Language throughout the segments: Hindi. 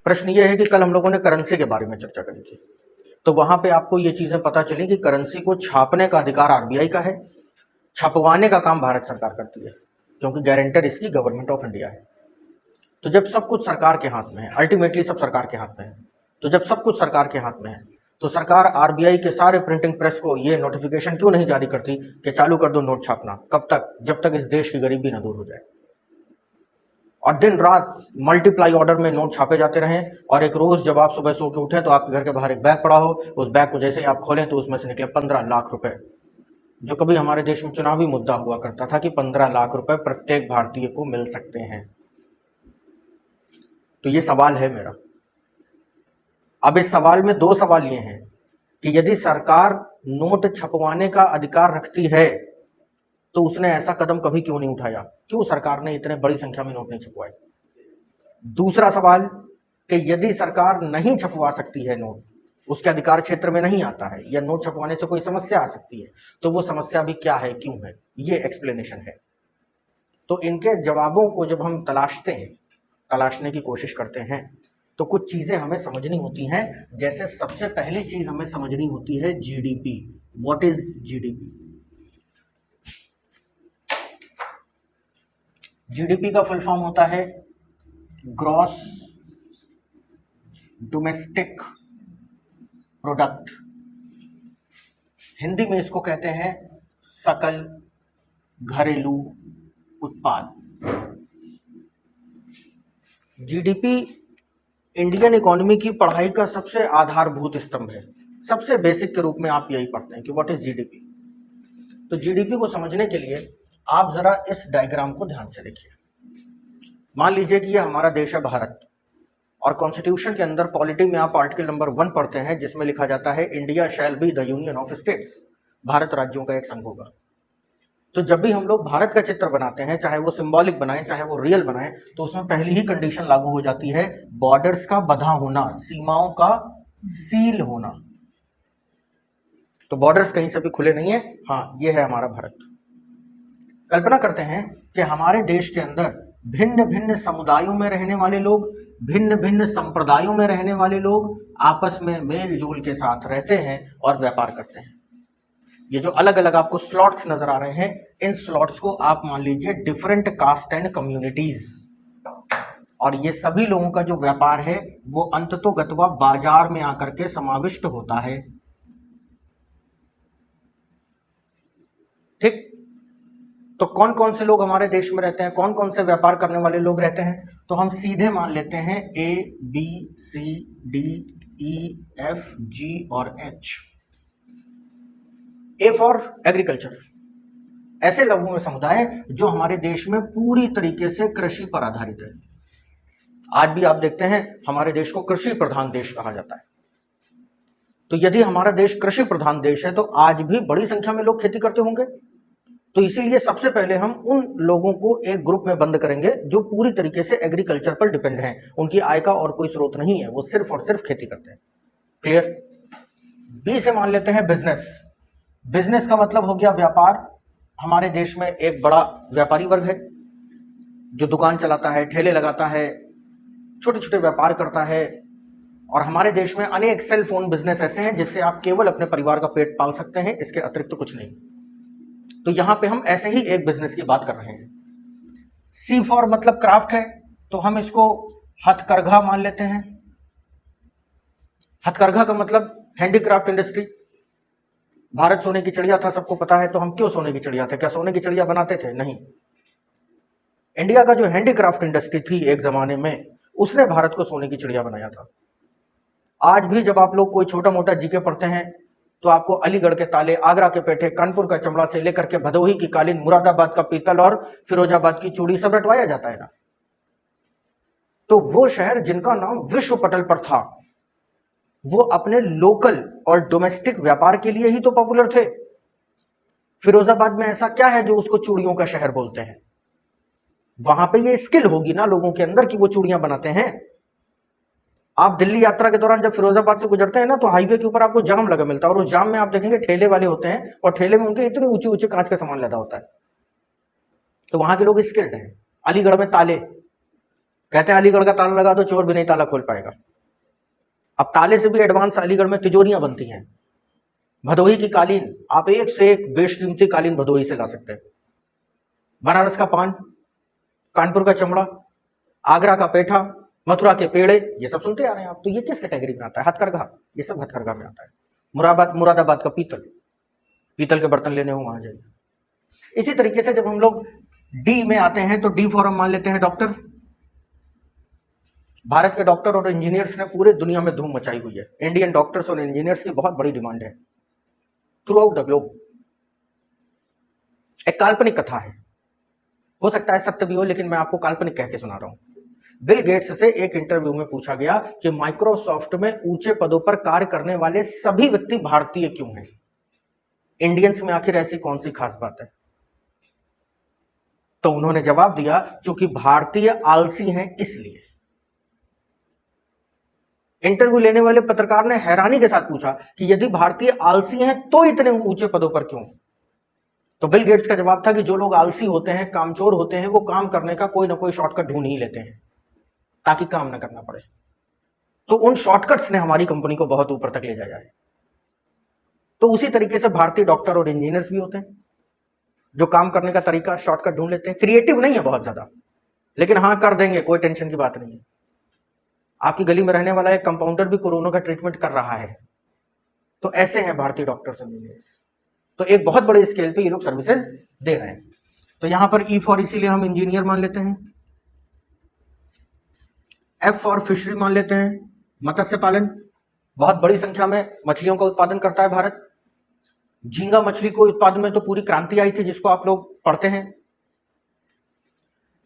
प्रश्न ये है कि कल हम लोगों ने करेंसी के बारे में चर्चा करी थी, तो वहां पे आपको ये चीजें पता चली कि करेंसी को छापने का अधिकार आरबीआई का है, छपवाने का काम भारत सरकार करती है, क्योंकि गारंटर इसकी गवर्नमेंट ऑफ इंडिया है। तो जब सब कुछ सरकार के हाथ में है, अल्टीमेटली सब सरकार के हाथ में है, तो जब सब कुछ सरकार के हाथ में है तो सरकार आरबीआई के सारे प्रिंटिंग प्रेस को ये नोटिफिकेशन क्यों नहीं जारी करती कि चालू कर दो नोट छापना? कब तक? जब तक इस देश की गरीबी न दूर हो जाए। और दिन रात मल्टीप्लाई ऑर्डर में नोट छापे जाते रहें, और एक रोज जब आप सुबह सो के उठे तो आपके घर के बाहर एक बैग पड़ा हो, उस बैग को जैसे ही आप खोलें तो उसमें से निकले 15 लाख रुपए, जो कभी हमारे देश में चुनावी मुद्दा हुआ करता था कि 15 लाख रुपए प्रत्येक भारतीय को मिल सकते हैं। तो ये सवाल है मेरा। अब इस सवाल में दो सवाल ये हैं कि यदि सरकार नोट छपवाने का अधिकार रखती है तो उसने ऐसा कदम कभी क्यों नहीं उठाया? क्यों सरकार ने इतने बड़ी संख्या में नोट नहीं छपवाए? दूसरा सवाल कि यदि सरकार नहीं छपवा सकती है नोट, उसके अधिकार क्षेत्र में नहीं आता है, या नोट छपवाने से कोई समस्या आ सकती है, तो वो समस्या भी क्या है, क्यों है, ये एक्सप्लेनेशन है। तो इनके जवाबों को जब हम तलाशते हैं, तलाशने की कोशिश करते हैं, तो कुछ चीजें हमें समझनी होती हैं। जैसे सबसे पहली चीज हमें समझनी होती है GDP. What is GDP? GDP का फुल फॉर्म होता है ग्रॉस डोमेस्टिक प्रोडक्ट। हिंदी में इसको कहते हैं सकल घरेलू उत्पाद। जीडीपी इंडियन इकोनॉमी की पढ़ाई का सबसे आधारभूत स्तंभ है। सबसे बेसिक के रूप में आप यही पढ़ते हैं कि व्हाट इज जीडीपी। तो जीडीपी को समझने के लिए आप जरा इस डायग्राम को ध्यान से देखिए। मान लीजिए कि ये हमारा देश है भारत, और कॉन्स्टिट्यूशन के अंदर पॉलिटी में आप आर्टिकल नंबर 1 पढ़ते हैं, जिसमें लिखा जाता है India shall be the union of states. Bharat राज्यों का एक संघ होगा। तो जब भी हम लोग भारत का चित्र बनाते हैं, चाहे वो सिंबॉलिक बनाएं चाहे वो रियल बनाएं, तो उसमें पहली ही कंडीशन लागू हो जाती है, बॉर्डर्स का बंधा होना, सीमाओं का सील होना। तो बॉर्डर्स कहीं से भी खुले नहीं है। हाँ, ये है हमारा भारत। कल्पना करते हैं कि हमारे देश के अंदर भिन्न भिन्न समुदायों में रहने वाले लोग, भिन्न भिन्न संप्रदायों में रहने वाले लोग आपस में मेल जोल के साथ रहते हैं और व्यापार करते हैं। ये जो अलग अलग आपको स्लॉट्स नजर आ रहे हैं, इन स्लॉट्स को आप मान लीजिए डिफरेंट कास्ट एंड कम्युनिटीज, और ये सभी लोगों का जो व्यापार है वो अंततोगत्वा बाजार में आकर के समाविष्ट होता है। ठीक? तो कौन कौन से लोग हमारे देश में रहते हैं, कौन कौन से व्यापार करने वाले लोग रहते हैं? तो हम सीधे मान लेते हैं A B C D E F G और एच। ए फॉर एग्रीकल्चर, ऐसे लोगों में समुदाय जो हमारे देश में पूरी तरीके से कृषि पर आधारित है। आज भी आप देखते हैं हमारे देश को कृषि प्रधान देश कहा जाता है। तो यदि हमारा देश कृषि प्रधान देश है तो आज भी बड़ी संख्या में लोग खेती करते होंगे। तो इसीलिए सबसे पहले हम उन लोगों को एक ग्रुप में बंद करेंगे जो पूरी तरीके से एग्रीकल्चर पर डिपेंड हैं, उनकी आय का और कोई स्रोत नहीं है, वो सिर्फ और सिर्फ खेती करते हैं। क्लियर? बी से मान लेते हैं बिजनेस। बिजनेस का मतलब हो गया व्यापार। हमारे देश में एक बड़ा व्यापारी वर्ग है जो दुकान चलाता है, ठेले लगाता है, छोटे छोटे व्यापार करता है। और हमारे देश में अनेक सेल फोन बिजनेस ऐसे हैं जिससे आप केवल अपने परिवार का पेट पाल सकते हैं, इसके अतिरिक्त तो कुछ नहीं। तो यहां पे हम ऐसे ही एक बिजनेस की बात कर रहे हैं। सी फॉर मतलब क्राफ्ट है, तो हम इसको हथकरघा मान लेते हैं। हथकरघा का मतलब हैंडीक्राफ्ट इंडस्ट्री। भारत सोने की चिड़िया था, सबको पता है। तो हम क्यों सोने की चिड़िया थे? क्या सोने की चिड़िया बनाते थे? नहीं। इंडिया का जो हैंडीक्राफ्ट इंडस्ट्री थी एक जमाने में, उसने भारत को सोने की चिड़िया बनाया था। आज भी जब आप लोग कोई छोटा मोटा जीके पढ़ते हैं तो आपको अलीगढ़ के ताले, आगरा के पेठे, कानपुर का चमड़ा से लेकर के भदोही की कालीन, मुरादाबाद का पीतल और फिरोजाबाद की चूड़ी सब रटवाया जाता है ना। तो वो शहर जिनका नाम विश्व पटल पर था, वो अपने लोकल और डोमेस्टिक व्यापार के लिए ही तो पॉपुलर थे। फिरोजाबाद में ऐसा क्या है जो उसको चूड़ियों का शहर बोलते हैं? वहां पे ये स्किल होगी ना लोगों के अंदर कि वो चूड़ियां बनाते हैं। आप दिल्ली यात्रा के दौरान जब फिरोजाबाद से गुजरते हैं ना, तो हाईवे के ऊपर आपको जाम लगा मिलता है, और उस जाम में आप देखेंगे ठेले वाले होते हैं, और ठेले में उनके इतने ऊंचे ऊंचे कांच का सामान लदा होता है। तो वहां के लोग स्किल्ड हैं। अलीगढ़ में ताले, कहते हैं अलीगढ़ का ताला लगा दो, चोर भी नहीं ताला खोल पाएगा। अब ताले से भी एडवांस अलीगढ़ में तिजोरियां बनती हैं। भदोही की कालीन, आप एक से एक बेशकीमती कालीन भदोही से ला सकते हैं। बनारस का पान, कानपुर का चमड़ा, आगरा का पेठा, मथुरा के पेड़े, ये सब सुनते आ रहे हैं आप। तो ये किस कैटेगरी में आता है? हथकरघा, ये सब हथकरघा में आता है। मुरादाबाद का पीतल के बर्तन लेने हो वहां जाइए। इसी तरीके से जब हम लोग डी में आते हैं तो डी फॉर हम मान लेते हैं डॉक्टर। भारत के डॉक्टर और इंजीनियर्स ने पूरे दुनिया में धूम मचाई हुई है। इंडियन डॉक्टर्स और इंजीनियर्स की बहुत बड़ी डिमांड है थ्रू आउट द ग्लोब। एक काल्पनिक कथा है, हो सकता है सत्य भी हो, लेकिन मैं आपको काल्पनिक कह के सुना रहा हूं। बिल गेट्स से एक इंटरव्यू में पूछा गया कि माइक्रोसॉफ्ट में ऊंचे पदों पर कार्य करने वाले सभी व्यक्ति भारतीय क्यों हैं? इंडियंस में आखिर ऐसी कौन सी खास बात है? तो उन्होंने जवाब दिया, क्योंकि भारतीय आलसी हैं इसलिए। इंटरव्यू लेने वाले पत्रकार ने हैरानी के साथ पूछा कि यदि भारतीय आलसी हैं तो इतने ऊंचे पदों पर क्यों? तो बिल गेट्स का जवाब था कि जो लोग आलसी होते हैं, कामचोर होते हैं, वो काम करने का कोई ना कोई शॉर्टकट ढूंढ ही लेते हैं ताकि काम ना करना पड़े। तो उन शॉर्टकट्स ने हमारी कंपनी को बहुत ऊपर तक ले जाया है। तो उसी तरीके से भारतीय डॉक्टर और इंजीनियर्स भी होते हैं जो काम करने का तरीका शॉर्टकट ढूंढ लेते हैं। क्रिएटिव नहीं है बहुत ज्यादा, लेकिन हाँ कर देंगे, कोई टेंशन की बात नहीं है। आपकी गली में रहने वाला एक कंपाउंडर भी कोरोना का ट्रीटमेंट कर रहा है। तो ऐसे हैं भारतीय डॉक्टर्स और इंजीनियर्स। तो एक बहुत बड़े स्केल पे ये लोग सर्विसेज दे रहे हैं। तो यहां पर ई फॉर इसीलिए हम इंजीनियर मान लेते हैं, एफ फॉर फिशरी मान लेते हैं, मत्स्य पालन। बहुत बड़ी संख्या में मछलियों का उत्पादन करता है भारत। झींगा मछली को उत्पादन में तो पूरी क्रांति आई थी, जिसको आप लोग पढ़ते हैं।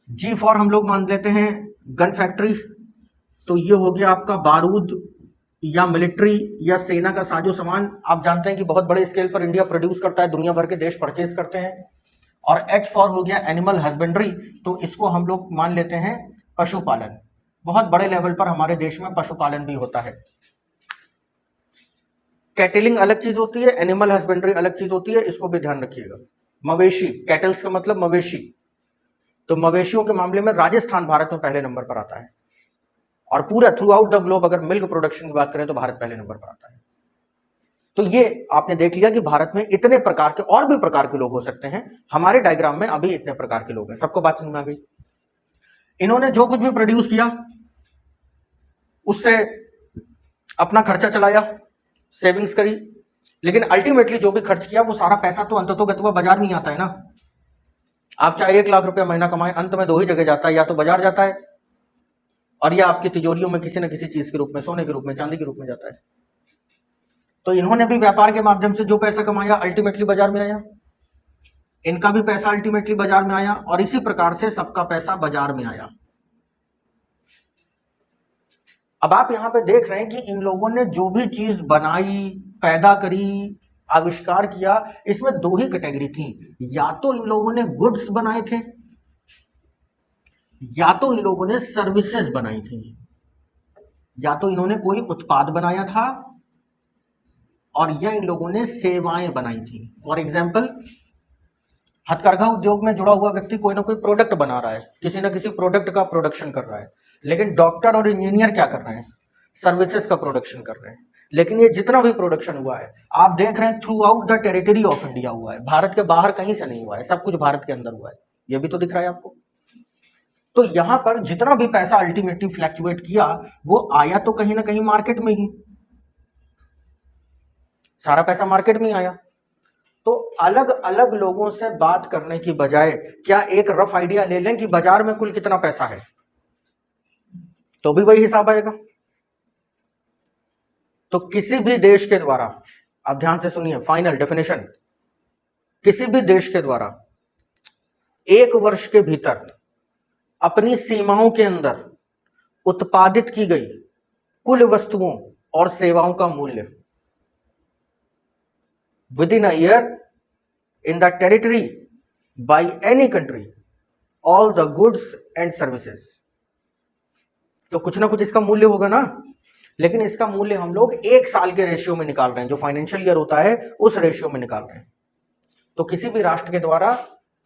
जी फॉर हम लोग मान लेते हैं गन फैक्ट्री। तो ये हो गया आपका बारूद या मिलिट्री या सेना का साजो सामान। आप जानते हैं कि बहुत बड़े स्केल पर इंडिया प्रोड्यूस करता है, दुनिया भर के देश परचेज करते हैं। और एच फॉर हो गया एनिमल हस्बेंड्री। तो इसको हम लोग मान लेते हैं पशुपालन। बहुत बड़े लेवल पर हमारे देश में पशुपालन भी होता है। कैटलिंग अलग चीज होती है, एनिमल हस्बेंड्री अलग चीज होती है, इसको भी ध्यान रखिएगा। मवेशी, कैटल्स का मतलब मवेशी। तो मवेशियों के मामले में राजस्थान भारत में पहले नंबर पर आता है। और पूरा थ्रू आउट द ग्लोब अगर मिल्क प्रोडक्शन की बात करें तो भारत पहले नंबर पर आता है। तो ये आपने देख लिया कि भारत में इतने प्रकार के और भी प्रकार के लोग हो सकते हैं। हमारे डायग्राम में अभी इतने प्रकार के लोग हैं। सबको बात समझ में आ गई? इन्होंने जो कुछ भी प्रोड्यूस किया उससे अपना खर्चा चलाया, सेविंग्स करी, लेकिन अल्टीमेटली जो भी खर्च किया वो सारा पैसा तो अंततोगत्वा बाजार में ही आता है ना। आप चाहे 1 लाख रुपया महीना कमाए, अंत में 2 ही जगह जाता है, या तो बाजार जाता है और या आपकी तिजोरियों में किसी न किसी चीज के रूप में, सोने के रूप में, चांदी के रूप में जाता है। तो इन्होंने भी व्यापार के माध्यम से जो पैसा कमाया अल्टीमेटली बाजार में आया, इनका भी पैसा अल्टीमेटली बाजार में आया, और इसी प्रकार से सबका पैसा बाजार में आया। अब आप यहां पे देख रहे हैं कि इन लोगों ने जो भी चीज बनाई, पैदा करी, आविष्कार किया, इसमें 2 ही कैटेगरी थी। या तो इन लोगों ने गुड्स बनाए थे, या तो इन लोगों ने सर्विसेज बनाई थी। या तो इन्होंने कोई उत्पाद बनाया था, और या इन लोगों ने सेवाएं बनाई थी। फॉर एग्जाम्पल, हथकरघा उद्योग में जुड़ा हुआ व्यक्ति कोई ना कोई प्रोडक्ट बना रहा है, किसी ना किसी प्रोडक्ट का प्रोडक्शन कर रहा है। लेकिन डॉक्टर और इंजीनियर क्या कर रहे हैं? सर्विसेज का प्रोडक्शन कर रहे हैं। लेकिन ये जितना भी प्रोडक्शन हुआ है, आप देख रहे हैं through out the territory of India हुआ है। भारत के बाहर कहीं से नहीं हुआ है, सब कुछ भारत के अंदर हुआ है। ये भी तो दिख रहा है आपको। तो यहां पर जितना भी पैसा अल्टीमेटली फ्लैक्चुएट किया, वो आया तो कहीं ना कहीं मार्केट में ही, सारा पैसा मार्केट में आया। तो अलग अलग लोगों से बात करने की बजाय क्या एक रफ आइडिया ले लें कि बाजार में कुल कितना पैसा है, तो भी वही हिसाब आएगा। तो किसी भी देश के द्वारा, आप ध्यान से सुनिए, फाइनल डेफिनेशन, किसी भी देश के द्वारा 1 वर्ष के भीतर अपनी सीमाओं के अंदर उत्पादित की गई कुल वस्तुओं और सेवाओं का मूल्य within a year in the territory by any country, all the goods and services। तो कुछ ना कुछ इसका मूल्य होगा ना, लेकिन इसका मूल्य हम लोग 1 साल के रेशियो में निकाल रहे हैं। जो फाइनेंशियल ईयर होता है उस रेशियो में निकाल रहे हैं। तो किसी भी राष्ट्र के द्वारा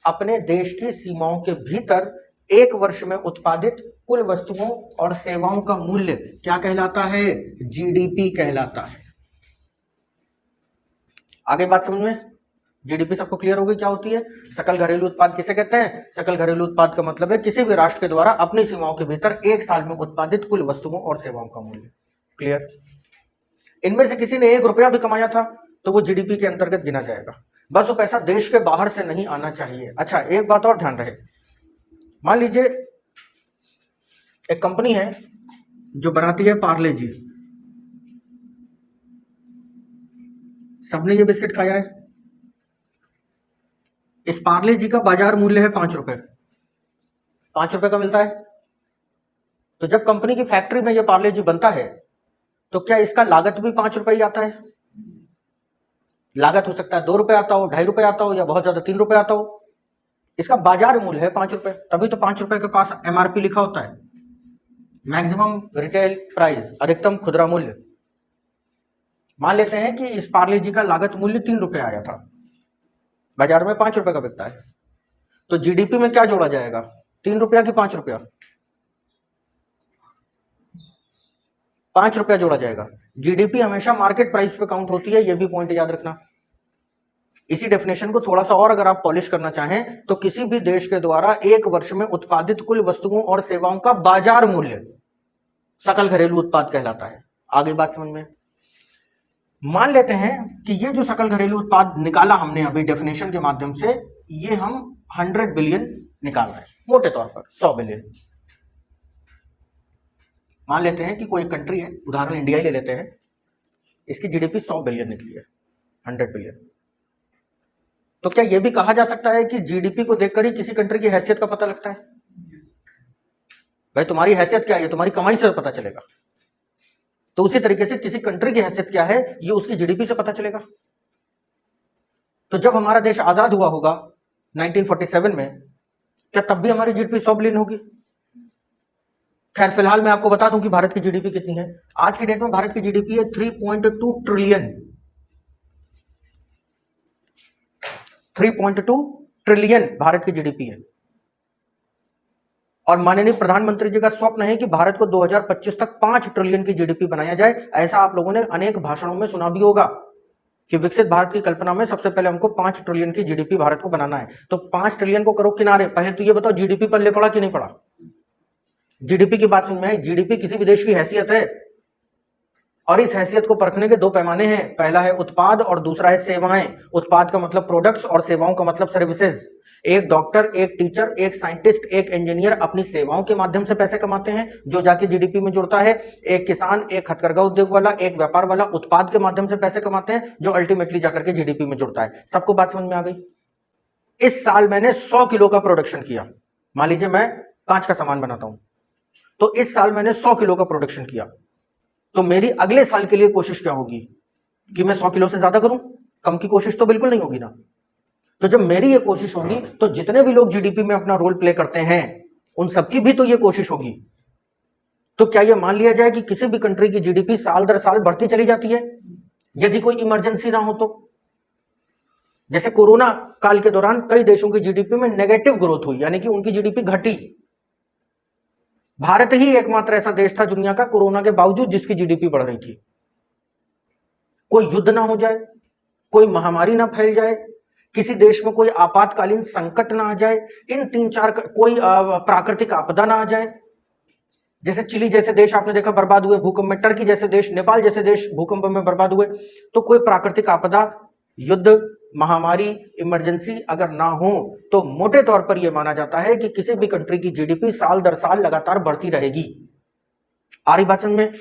अपने देश की सीमाओं के भीतर 1 वर्ष में उत्पादित कुल वस्तुओं और सेवाओं का मूल्य क्या कहलाता है? जीडीपी कहलाता है। आगे बात समझ में? जीडीपी सबको क्लियर हो गई क्या होती है? सकल घरेलू उत्पाद किसे कहते हैं? सकल घरेलू उत्पाद का मतलब है किसी भी राष्ट्र के द्वारा अपनी सीमाओं के भीतर एक साल में उत्पादित कुल वस्तुओं और सेवाओं का मूल्य। क्लियर? इनमें से किसी ने 1 रुपया भी कमाया था तो वो जीडीपी के अंतर्गत गिना जाएगा, बस वो पैसा देश के बाहर से नहीं आना चाहिए। अच्छा, एक बात और ध्यान रहे, मान लीजिए एक कंपनी है जो बनाती है पार्ले जी। सबने ये बिस्किट खाया है। इस पार्ले जी का बाजार मूल्य है 5 रुपए, 5 रुपए का मिलता है। तो जब कंपनी की फैक्ट्री में ये पार्ले जी बनता है तो क्या इसका लागत भी 5 रुपए ही आता है? लागत हो सकता है 2 रुपए आता हो, 2.5 रुपए आता हो, या बहुत ज्यादा 3 रुपए आता हो। इसका बाजार मूल्य है 5 रुपए, तभी तो 5 रुपए के पास एमआरपी लिखा होता है, मैक्सिमम रिटेल प्राइस, अधिकतम खुदरा मूल्य। मान लेते हैं कि इस पार्ले जी का लागत मूल्य 3 रुपए आया था, बाजार में 5 रुपए का बिकता है, तो जीडीपी में क्या जोड़ा जाएगा? 3 रुपया कि 5 रुपया? 5 रुपया जोड़ा जाएगा। जीडीपी हमेशा मार्केट प्राइस पे काउंट होती है, ये भी पॉइंट याद रखना। इसी डेफिनेशन को थोड़ा सा और अगर आप पॉलिश करना चाहें तो किसी भी देश के द्वारा एक वर्ष में उत्पादित कुल वस्तुओं और सेवाओं का बाजार मूल्य सकल घरेलू उत्पाद कहलाता है। आगे बात समझ में? मान लेते हैं कि ये जो सकल घरेलू उत्पाद निकाला हमने अभी डेफिनेशन के माध्यम से, ये हम 100 बिलियन निकाल रहे हैं, मोटे तौर पर 100 बिलियन। मान लेते हैं कि कोई कंट्री है, उदाहरण इंडिया ही ले लेते हैं, इसकी जीडीपी 100 बिलियन निकली है, 100 बिलियन। तो क्या यह भी कहा जा सकता है कि जीडीपी को देखकर ही किसी कंट्री की हैसियत का पता लगता है? भाई तुम्हारी हैसियत क्या है, तुम्हारी कमाई से पता चलेगा। तो उसी तरीके से किसी कंट्री की हैसियत क्या है, ये उसकी जीडीपी से पता चलेगा। तो जब हमारा देश आजाद हुआ होगा 1947 में, क्या तब भी हमारी जीडीपी 100 बिलियन होगी? खैर फिलहाल मैं आपको बता दूं कि भारत की जीडीपी कितनी है। आज की डेट में भारत की जीडीपी है 3.2 ट्रिलियन, 3.2 ट्रिलियन भारत की जीडीपी है। और माननीय प्रधानमंत्री जी का स्वप्न है कि भारत को 2025 तक 5 ट्रिलियन की जीडीपी बनाया जाए। ऐसा आप लोगों ने अनेक भाषणों में सुना भी होगा कि विकसित भारत की कल्पना में सबसे पहले हमको 5 ट्रिलियन की जीडीपी भारत को बनाना है। तो 5 ट्रिलियन को करो किनारे, पहले तो ये बताओ जीडीपी पल्ले पड़ा कि नहीं पड़ा? जीडीपी की बात समझ में आई? जीडीपी किसी भी देश की हैसियत है, और इस हैसियत को परखने के 2 पैमाने हैं, पहला है उत्पाद और दूसरा है सेवाएं। उत्पाद का मतलब प्रोडक्ट्स और सेवाओं का मतलब सर्विसेज। एक डॉक्टर, एक टीचर, एक साइंटिस्ट, एक इंजीनियर अपनी सेवाओं के माध्यम से पैसे कमाते हैं जो जाके जीडीपी में जुड़ता है। एक किसान, एक हथकरघा उद्योग वाला, एक व्यापार वाला उत्पाद के माध्यम से पैसे कमाते हैं जो अल्टीमेटली जाकर के जीडीपी में जुड़ता है। सबको बात समझ में आ गई? इस साल मैंने 100 किलो का प्रोडक्शन किया। मान लीजिए मैं कांच का सामान बनाता हूं, तो इस साल मैंने 100 किलो का प्रोडक्शन किया, तो मेरी अगले साल के लिए कोशिश क्या होगी कि मैं 100 किलो से ज्यादा करूं? कम की कोशिश तो बिल्कुल नहीं होगी ना। तो जब मेरी ये कोशिश होगी तो जितने भी लोग जीडीपी में अपना रोल प्ले करते हैं उन सबकी भी तो ये कोशिश होगी। तो क्या ये मान लिया जाए कि किसी भी कंट्री की जीडीपी साल दर साल बढ़ती चली जाती है यदि कोई इमरजेंसी ना हो तो? जैसे कोरोना काल के दौरान कई देशों की जीडीपी में नेगेटिव ग्रोथ हुई, यानी कि उनकी जीडीपी घटी। भारत ही एकमात्र ऐसा देश था दुनिया का कोरोना के बावजूद जिसकी जीडीपी बढ़ रही थी। कोई युद्ध ना हो जाए, कोई महामारी ना फैल जाए, किसी देश में कोई आपातकालीन संकट ना आ जाए, इन 3-4 कोई प्राकृतिक आपदा ना आ जाए। जैसे चिली जैसे देश आपने देखा बर्बाद हुए भूकंप में, टर्की जैसे देश, नेपाल जैसे देश भूकंप में बर्बाद हुए। तो कोई प्राकृतिक आपदा, युद्ध, महामारी, इमरजेंसी अगर ना हो तो मोटे तौर पर यह माना जाता है कि किसी भी कंट्री की जीडीपी साल दर साल लगातार बढ़ती रहेगी। आ रही बात समझ में?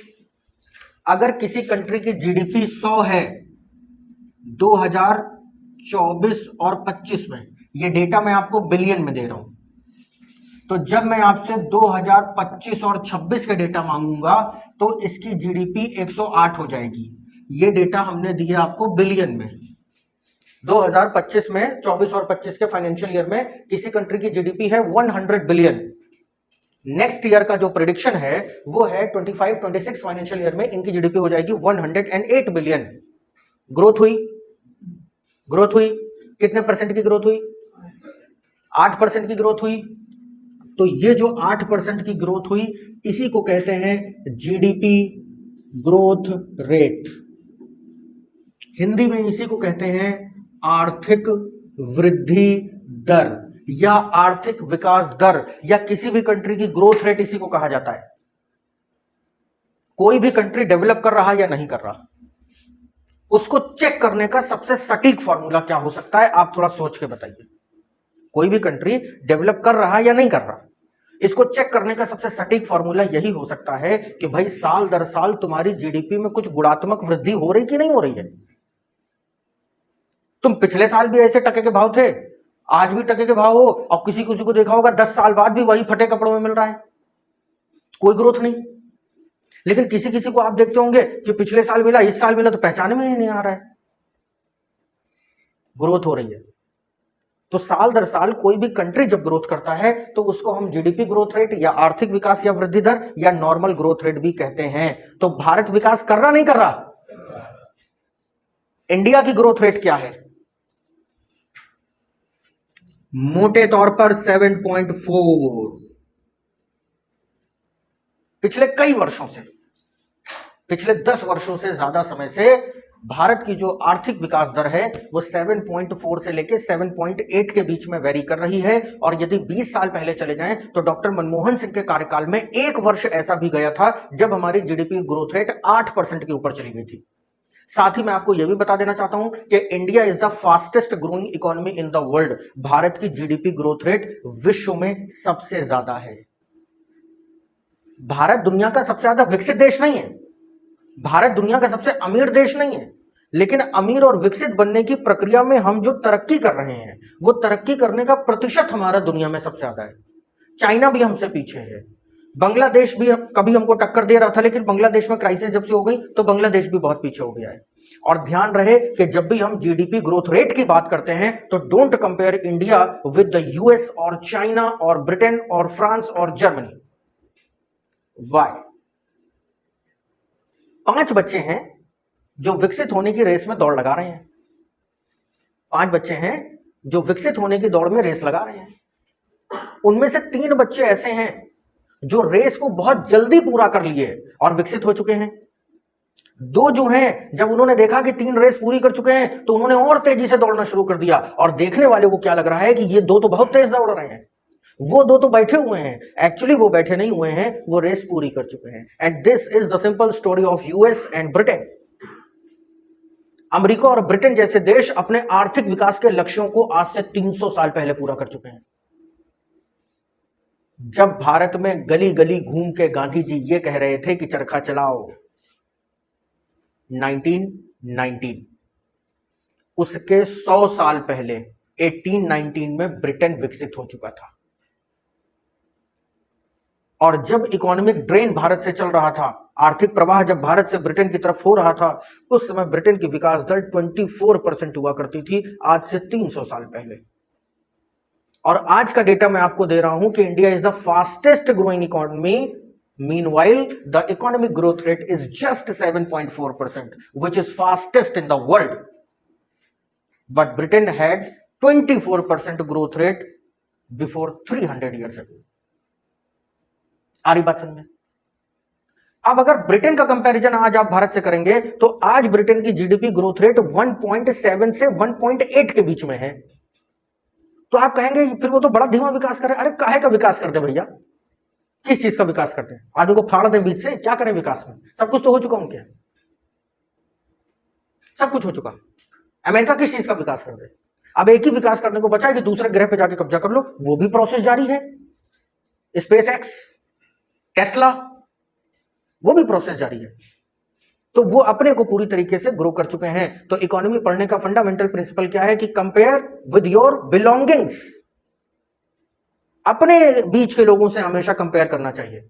अगर किसी कंट्री की जीडीपी 100 है 2024 और 25 में, ये डेटा मैं आपको बिलियन में दे रहा हूं, तो जब मैं आपसे 2025 और 26 के डेटा मांगूंगा तो इसकी जीडीपी 108 हो जाएगी। ये डेटा हमने दिया आपको बिलियन में। 2025 में, 24 और 25 के फाइनेंशियल ईयर में किसी कंट्री की जीडीपी है 100 बिलियन। नेक्स्ट ईयर का जो प्रेडिक्शन है वो है 25-26 फाइनेंशियल ईयर में इनकी जीडीपी हो जाएगी 108 बिलियन। ग्रोथ हुई, ग्रोथ हुई, कितने परसेंट की ग्रोथ हुई? 8% की ग्रोथ हुई। तो ये जो 8% की ग्रोथ हुई, इसी को कहते हैं जीडीपी ग्रोथ रेट। हिंदी में इसी को कहते हैं आर्थिक वृद्धि दर या आर्थिक विकास दर, या किसी भी कंट्री की ग्रोथ रेट इसी को कहा जाता है। कोई भी कंट्री डेवलप कर रहा है या नहीं कर रहा, उसको चेक करने का सबसे सटीक फॉर्मूला क्या हो सकता है, आप थोड़ा सोच के बताइए। कोई भी कंट्री डेवलप कर रहा है या नहीं कर रहा, इसको चेक करने का सबसे सटीक फॉर्मूला यही हो सकता है कि भाई साल दर साल तुम्हारी जीडीपी में कुछ गुणात्मक वृद्धि हो रही कि नहीं हो रही है। तुम पिछले साल भी ऐसे टके के भाव थे, आज भी टके के भाव हो, और किसी किसी को देखा होगा 10 साल बाद भी वही फटे कपड़ों में मिल रहा है, कोई ग्रोथ नहीं। लेकिन किसी किसी को आप देखते होंगे कि पिछले साल मिला, इस साल मिला, तो पहचाने में ही नहीं आ रहा है, ग्रोथ हो रही है। तो साल दर साल कोई भी कंट्री जब ग्रोथ करता है तो उसको हम जीडीपी ग्रोथ रेट या आर्थिक विकास या वृद्धि दर या नॉर्मल ग्रोथ रेट भी कहते हैं। तो भारत विकास कर रहा नहीं कर रहा? इंडिया की ग्रोथ रेट क्या है? मोटे तौर पर 7.4। पिछले कई वर्षों से, पिछले 10 वर्षों से ज्यादा समय से भारत की जो आर्थिक विकास दर है वो 7.4 से लेकर 7.8 के बीच में वेरी कर रही है। और यदि 20 साल पहले चले जाएं तो डॉक्टर मनमोहन सिंह के कार्यकाल में एक वर्ष ऐसा भी गया था जब हमारी जीडीपी ग्रोथ रेट 8% के ऊपर चली गई थी। साथ ही मैं आपको यह भी बता देना चाहता हूं कि India is the fastest growing economy in the world. Bharat की जीडीपी ग्रोथ रेट विश्व में सबसे ज्यादा है। भारत दुनिया का सबसे ज्यादा विकसित देश नहीं है, भारत दुनिया का सबसे अमीर देश नहीं है, लेकिन अमीर और विकसित बनने की प्रक्रिया में हम जो तरक्की कर रहे हैं वो तरक्की करने का प्रतिशत हमारा दुनिया में सबसे ज्यादा है। चाइना भी हमसे पीछे है, बांग्लादेश भी कभी हमको टक्कर दे रहा था, लेकिन बांग्लादेश में क्राइसिस जब से हो गई तो बांग्लादेश भी बहुत पीछे हो गया है। और ध्यान रहे कि जब भी हम जीडीपी ग्रोथ रेट की बात करते हैं तो don't compare India with the US और चाइना और ब्रिटेन और फ्रांस और जर्मनी। वाई? 5 बच्चे हैं जो विकसित होने की रेस में दौड़ लगा रहे हैं, 5 बच्चे हैं जो विकसित होने की दौड़ में रेस लगा रहे हैं। उनमें से 3 बच्चे ऐसे हैं जो रेस को बहुत जल्दी पूरा कर लिए और विकसित हो चुके हैं। 2 जो हैं जब उन्होंने देखा कि 3 रेस पूरी कर चुके हैं तो उन्होंने और तेजी से दौड़ना शुरू कर दिया, और देखने वाले को क्या लग रहा है कि ये 2 तो बहुत तेज दौड़ रहे हैं, वो 2 तो बैठे हुए हैं। एक्चुअली वो बैठे नहीं हुए हैं, वो रेस पूरी कर चुके हैं। And this is the simple story of US and Britain. America और ब्रिटेन जैसे देश अपने आर्थिक विकास के लक्ष्यों को आज से 300 साल पहले पूरा कर चुके हैं। जब भारत में गली गली घूम के गांधी जी ये कह रहे थे कि चरखा चलाओ 1919, उसके 100 साल पहले 1819 में ब्रिटेन विकसित हो चुका था। और जब इकोनॉमिक ड्रेन भारत से चल रहा था, आर्थिक प्रवाह जब भारत से ब्रिटेन की तरफ हो रहा था, उस समय ब्रिटेन की विकास दर 24% हुआ करती थी, आज से 300 साल पहले। और आज का डेटा मैं आपको दे रहा हूं कि India is the fastest growing economy, meanwhile the economic growth rate is just 7.4%, which is fastest in the world. But Britain had 24% growth rate before 300 years ago. आ रही बात समझ में? अब अगर ब्रिटेन का कंपैरिजन आज आप भारत से करेंगे तो आज ब्रिटेन की जीडीपी ग्रोथ रेट 1.7 से 1.8 के बीच में है। तो आप कहेंगे फिर वो तो बड़ा धीमा विकास कर रहे हैं। अरे काहे का विकास करते भैया? किस चीज का विकास करते हैं? आदमी को फाड़ दें बीच से, क्या करें विकास में? सब कुछ तो हो चुका, उनके सब कुछ हो चुका। अमेरिका किस चीज का विकास कर दे? अब एक ही विकास करने को बचा है कि दूसरे ग्रह पे जाके कब्जा कर लो, वो भी प्रोसेस जारी है। स्पेस एक्स, टेस्ला, वो भी प्रोसेस जारी है। तो वो अपने को पूरी तरीके से ग्रो कर चुके हैं। तो इकोनॉमी पढ़ने का फंडामेंटल प्रिंसिपल क्या है कि कंपेयर विद योर बिलोंगिंग्स। अपने बीच के लोगों से हमेशा कंपेयर करना चाहिए।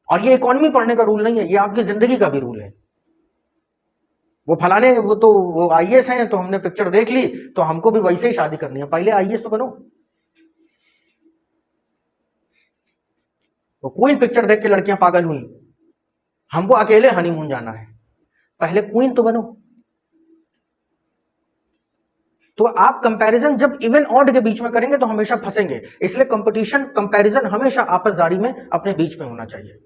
और ये इकोनॉमी पढ़ने का रूल नहीं है, ये आपकी जिंदगी का भी रूल है। वो फलाने वो आईएएस हैं तो हमने पिक्चर देख ली तो हमको भी वैसे ही शादी करनी है। पहले आईएएस तो बनो। वो क्वीन पिक्चर देख के लड़कियां पागल हुई, हमको अकेले हनीमून जाना है, पहले क्वीन तो बनो। तो तो आप कंपैरिजन जब इवन ऑड के बीच में करेंगे तो हमेशा फंसेंगे। इसलिए कंपटीशन कंपैरिजन हमेशा आपसदारी में अपने बीच में होना चाहिए।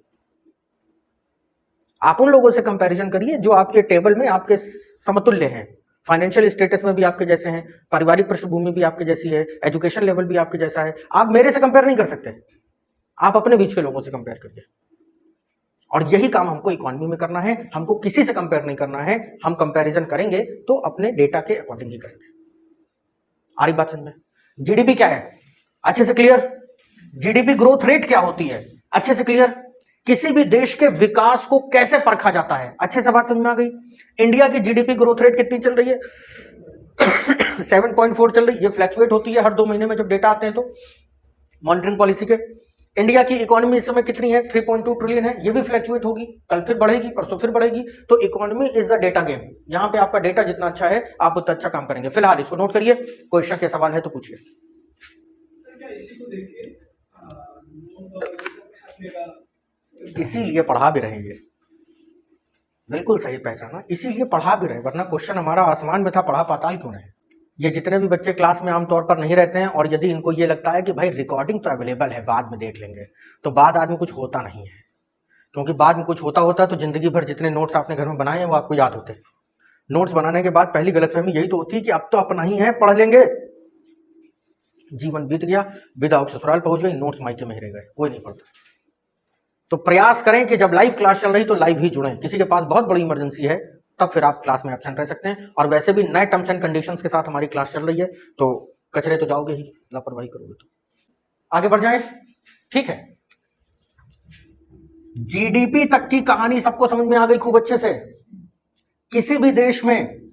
आप उन लोगों से कंपैरिजन करिए जो आपके टेबल में आपके समतुल्य हैं, फाइनेंशियल स्टेटस में भी आपके जैसे हैं, पारिवारिक पृष्ठभूमि भी आपके जैसी है, एजुकेशन लेवल भी आपके जैसा है। आप मेरे से कंपेयर नहीं कर सकते, आप अपने बीच के लोगों से कंपेयर करिए। और यही काम हमको इकोनॉमी में करना है, हमको किसी से कंपेयर नहीं करना है। हम कंपैरिजन करेंगे तो अपने डेटा के अकॉर्डिंग ही करेंगे। आ रही बात समझ में? जीडीपी क्या है अच्छे से क्लियर? जीडीपी ग्रोथ रेट क्या होती है अच्छे से क्लियर? किसी भी देश के विकास को कैसे परखा जाता है अच्छे से बात समझ में आ गई? इंडिया की जीडीपी ग्रोथ रेट कितनी चल रही है? 7.4 चल रही है। ये फ्लैक्चुएट होती है हर 2 महीने में जब डेटा आते हैं तो, मॉनिटरिंग पॉलिसी के। इंडिया की इकोनॉमी इस समय कितनी है? 3.2 ट्रिलियन है। ये भी फ्लैक्चुएट होगी, कल फिर बढ़ेगी, परसों फिर बढ़ेगी। तो economy is the data game. यहां पे आपका डेटा जितना अच्छा है आप उतना अच्छा काम करेंगे। फिलहाल इसको नोट करिए, कोई शक या सवाल है तो पूछिए। इसीलिए पढ़ा भी रहेंगे, बिल्कुल सही पहचाना, इसीलिए पढ़ा भी रहे, वरना क्वेश्चन हमारा आसमान में था, पढ़ा पाताल क्यों रहे? ये जितने भी बच्चे क्लास में आमतौर पर नहीं रहते हैं और यदि इनको ये लगता है कि भाई रिकॉर्डिंग तो अवेलेबल है बाद में देख लेंगे, तो बाद आदमी कुछ होता नहीं है। क्योंकि बाद में कुछ होता तो जिंदगी भर जितने नोट्स आपने घर में बनाए हैं वो आपको याद होते हैं। नोट्स बनाने के बाद पहली गलतफहमी यही तो होती है कि अब तो अपना ही है, पढ़ लेंगे। जीवन बीत गया, विदा ससुराल पहुंच गई, नोट्स मायके में रह गए, कोई नहीं पढ़ता। तो प्रयास करें कि जब लाइव क्लास चल रही तो लाइव ही जुड़ें। किसी के पास बहुत बड़ी इमरजेंसी है तब फिर आप क्लास में एब्सेंट रह सकते हैं। और वैसे भी नए टर्म्स एंड कंडीशंस के साथ हमारी क्लास चल रही है तो कचरे तो जाओगे ही, लापरवाही करोगे तो। आगे बढ़ जाए, ठीक है। जीडीपी तक की कहानी सबको समझ में आ गई खूब अच्छे से। किसी भी देश में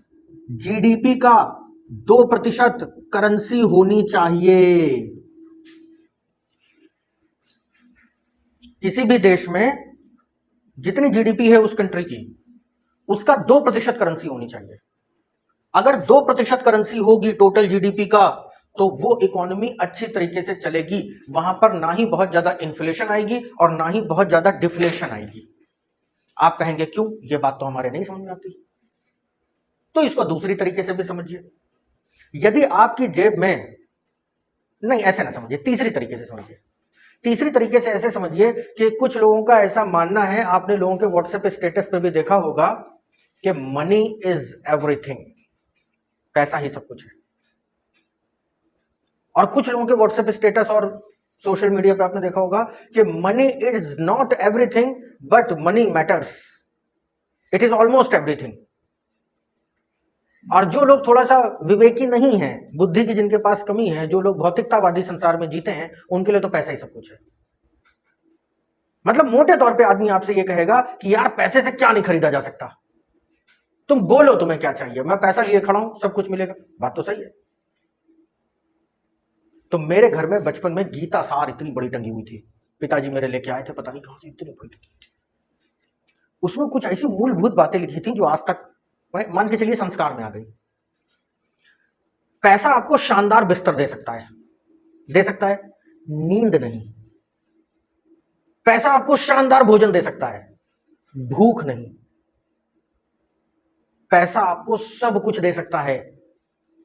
जीडीपी का 2% करेंसी होनी चाहिए। किसी भी देश में जितनी जीडीपी है उस कंट्री की, उसका 2% करेंसी होनी चाहिए। अगर 2% करेंसी होगी टोटल जीडीपी का तो वो इकोनॉमी अच्छी तरीके से चलेगी। वहां पर ना ही बहुत ज्यादा इन्फ्लेशन आएगी और ना ही बहुत ज्यादा डिफ्लेशन आएगी। आप कहेंगे क्यों? ये बात तो हमारे नहीं समझ में आती। तो इसको दूसरी तरीके से भी समझिए। यदि आपकी जेब में, नहीं ऐसे ना समझिए, तीसरी तरीके से समझिए। तीसरी तरीके से ऐसे समझिए कि कुछ लोगों का ऐसा मानना है, आपने लोगों के व्हाट्सएप स्टेटस पे भी देखा होगा कि मनी इज एवरीथिंग, पैसा ही सब कुछ है। और कुछ लोगों के व्हाट्सएप स्टेटस और सोशल मीडिया पे आपने देखा होगा कि money is not everything but money matters, it is almost everything. और जो लोग थोड़ा सा विवेकी नहीं है, बुद्धि की जिनके पास कमी है, जो लोग भौतिकतावादी संसार में जीते हैं, उनके लिए तो पैसा ही सब कुछ है। मतलब मोटे तौर पे आदमी आपसे ये कहेगा कि यार पैसे से क्या नहीं खरीदा जा सकता, तुम बोलो तुम्हें क्या चाहिए, मैं पैसा लिए खड़ा हूं, सब कुछ मिलेगा। बात तो सही है। तो मेरे घर में बचपन में गीता सार इतनी बड़ी टंगी हुई थी, पिताजी मेरे लेके आए थे, पता नहीं कहां से इतनी बड़ी टंगी थी। उसमें कुछ ऐसी मूलभूत बातें लिखी थी जो आज तक मान के चलिए संस्कार में आ गई। पैसा आपको शानदार बिस्तर दे सकता है, दे सकता है, नींद नहीं। पैसा आपको शानदार भोजन दे सकता है, भूख नहीं। पैसा आपको सब कुछ दे सकता है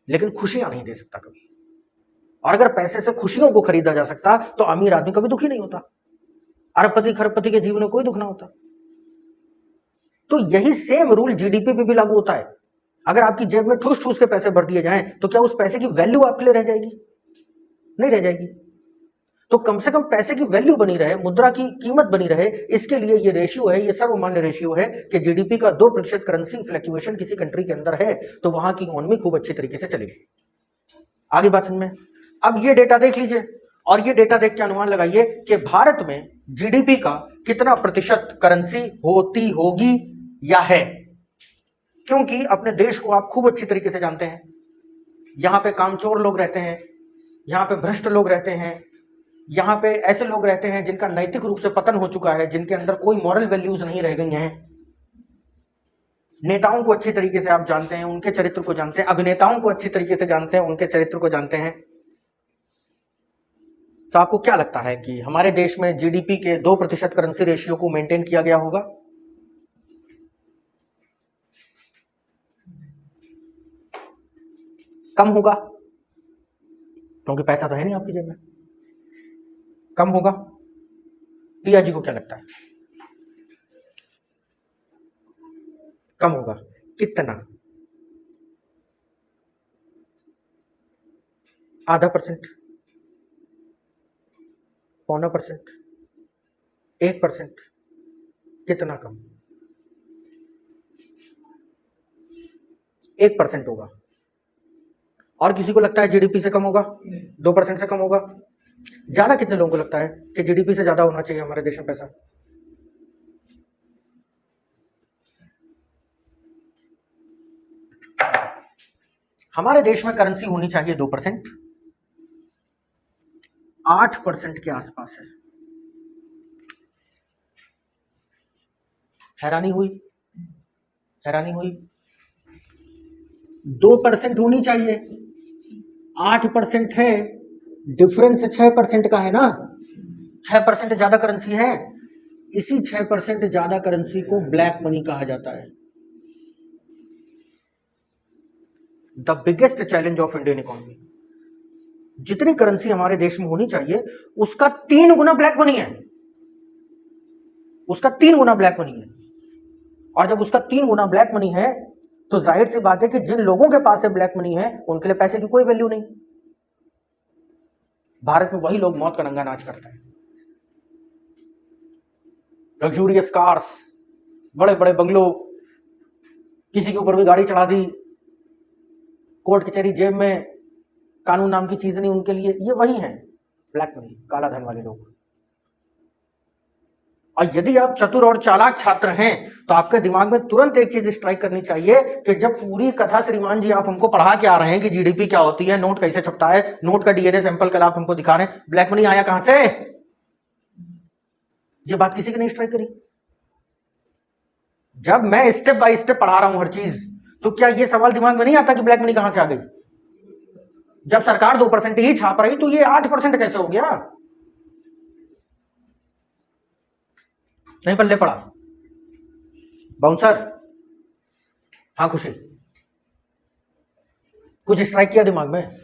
लेकिन खुशियां नहीं दे सकता कभी। और अगर पैसे से खुशियों को खरीदा जा सकता तो अमीर आदमी कभी दुखी नहीं होता, अरबपति खरबपति के जीवन में कोई दुख ना होता। तो यही सेम रूल जीडीपी पे भी लागू होता है। अगर आपकी जेब में ठूस ठूस के पैसे भर दिए जाएं तो क्या उस पैसे की वैल्यू आपके लिए रह जाएगी? नहीं रह जाएगी। तो कम से कम पैसे की वैल्यू बनी रहे, मुद्रा की कीमत बनी रहे, इसके लिए ये रेशियो है, ये सर्वमान्य रेशियो है कि जीडीपी का 2% करेंसी फ्लक्चुएशन किसी कंट्री के अंदर है तो वहां की इकोनॉमी खूब अच्छी तरीके से चलेगी। आगे बात समझ में? अब ये डेटा देख लीजिए और ये डेटा देख के अनुमान लगाइए कि भारत में जीडीपी का कितना प्रतिशत करेंसी होती होगी या है। क्योंकि अपने देश को आप खूब अच्छी तरीके से जानते हैं, यहां पे कामचोर लोग रहते हैं, यहां पे भ्रष्ट लोग रहते हैं, यहां पे ऐसे लोग रहते हैं जिनका नैतिक रूप से पतन हो चुका है, जिनके अंदर कोई मॉरल वैल्यूज नहीं रह गई हैं। नेताओं को अच्छी तरीके से आप जानते हैं, उनके चरित्र को जानते हैं, अभिनेताओं को अच्छी तरीके से जानते हैं, उनके चरित्र को जानते हैं। तो आपको क्या लगता है कि हमारे देश में जीडीपी के 2% करेंसी रेशियो को मेंटेन किया गया होगा? कम होगा क्योंकि पैसा तो है नहीं आपकी जेब में, कम होगा। प्रिया जी को क्या लगता है कम होगा? कितना? आधा %, 0.25%, 1%? कितना कम? 1% होगा। और किसी को लगता है जीडीपी से कम होगा? 2% से कम होगा? ज्यादा कितने लोगों को लगता है कि जीडीपी से ज्यादा होना चाहिए हमारे देश में पैसा? हमारे देश में करेंसी होनी चाहिए 2%, 8% के आसपास है। हैरानी हुई? हैरानी हुई? 2% होनी चाहिए, 8% है, डिफरेंस 6% का है ना। 6% ज्यादा करेंसी है, इसी 6% ज्यादा करेंसी को ब्लैक मनी कहा जाता है। The biggest challenge of Indian economy, जितनी करेंसी हमारे देश में होनी चाहिए उसका 3 गुना ब्लैक मनी है, उसका 3 गुना ब्लैक मनी है। और जब उसका 3 गुना ब्लैक मनी है तो जाहिर सी बात है कि जिन लोगों के पास है ब्लैक मनी है उनके लिए पैसे की कोई वैल्यू नहीं। भारत में वही लोग मौत का नंगा नाच करते हैं, लग्जूरियस कार्स, बड़े बड़े बंगलो, किसी के ऊपर भी गाड़ी चढ़ा दी, कोर्ट कचहरी जेब में, कानून नाम की चीज नहीं उनके लिए। ये वही है ब्लैक मनी, काला धन वाले लोग। और यदि आप चतुर और चालाक छात्र हैं तो आपके दिमाग में तुरंत एक चीज स्ट्राइक करनी चाहिए कि जब पूरी कथा श्रीमान जी आप हमको पढ़ा के आ रहे हैं कि जीडीपी क्या होती है, नोट कैसे छपता है, नोट का डीएनए सैंपल कल आप हमको दिखा रहे हैं, ब्लैक मनी आया कहां से? ये बात किसी की नहीं स्ट्राइक करी। जब मैं स्टेप बाय स्टेप पढ़ा रहा हूं हर चीज, तो क्या ये सवाल दिमाग में नहीं आता कि ब्लैक मनी कहां से आ गई? जब सरकार 2% ही छाप रही तो ये 8% कैसे हो गया? नहीं पल्ले पड़ा। बाउंसर, हाँ खुशी, कुछ स्ट्राइक किया दिमाग में?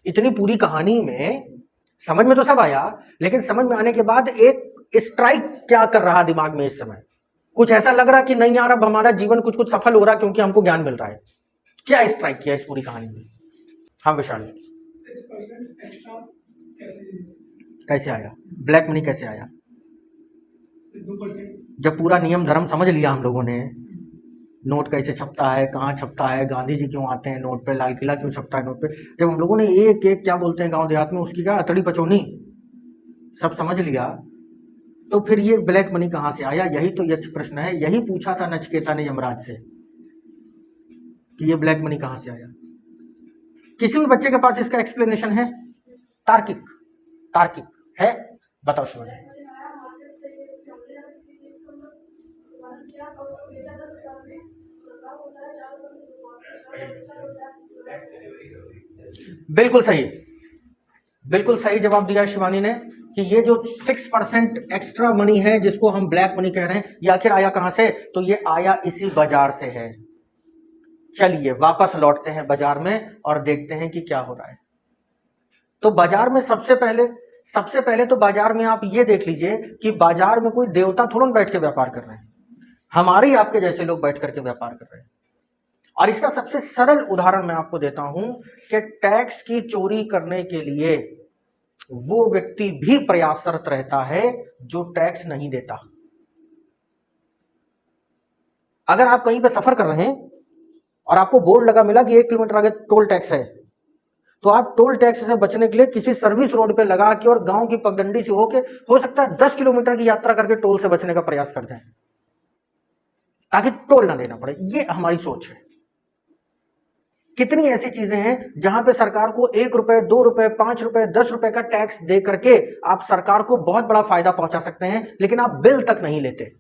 इतनी पूरी कहानी में समझ में तो सब आया, लेकिन समझ में आने के बाद एक स्ट्राइक क्या कर रहा दिमाग में इस समय? कुछ ऐसा लग रहा कि नहीं यार अब हमारा जीवन कुछ कुछ सफल हो रहा क्योंकि हमको ज्ञान मिल रहा है। क्या स्ट्राइक किया इस पूरी कहानी में? हाँ विशाल, 6% एक्स्ट्रा कैसे आया? ब्लैक मनी कैसे आया? 2%। जब पूरा नियम धर्म समझ लिया हम लोगों ने, नोट कैसे छपता है, कहाँ छपता है, गांधी जी क्यों आते हैं नोट पे, लाल किला क्यों छपता है नोट पे, जब हम लोगों ने एक एक क्या बोलते हैं गांव देहात में उसकी क्या अतड़ी पचौनी सब समझ लिया, तो फिर ये ब्लैक मनी कहां से आया? यही तो यक्ष प्रश्न है। यही पूछा था नचिकेता ने यमराज से कि ये ब्लैक मनी कहां से आया। किसी भी बच्चे के पास इसका एक्सप्लेनेशन है? तार्किक, तार्किक है? बताओ शिवानी। बिल्कुल सही, बिल्कुल सही जवाब दिया शिवानी ने कि ये जो 6% एक्स्ट्रा मनी है जिसको हम ब्लैक मनी कह रहे हैं, ये आखिर आया कहां से? तो ये आया इसी बाजार से है। चलिए वापस लौटते हैं बाजार में और देखते हैं कि क्या हो रहा है। तो बाजार में सबसे पहले तो बाजार में आप ये देख लीजिए कि बाजार में कोई देवता थोड़ा बैठ के व्यापार कर रहे हैं, हमारे ही आपके जैसे लोग बैठ करके व्यापार कर रहे हैं। और इसका सबसे सरल उदाहरण मैं आपको देता हूं कि टैक्स की चोरी करने के लिए वो व्यक्ति भी प्रयासरत रहता है जो टैक्स नहीं देता। अगर आप कहीं पे सफर कर रहे हैं और आपको बोर्ड लगा मिला कि 1 किलोमीटर आगे टोल टैक्स है, तो आप टोल टैक्स से बचने के लिए किसी सर्विस रोड पे लगा के और गांव की पगडंडी से होके हो सकता है 10 किलोमीटर की यात्रा करके टोल से बचने का प्रयास कर जाए ताकि टोल ना देना पड़े। ये हमारी सोच है। कितनी ऐसी चीजें हैं जहां पे सरकार को 1 रुपए, 2 रुपए, 5 रुपए, 10 रुपए का टैक्स दे करके आप सरकार को बहुत बड़ा फायदा पहुंचा सकते हैं, लेकिन आप बिल तक नहीं लेते।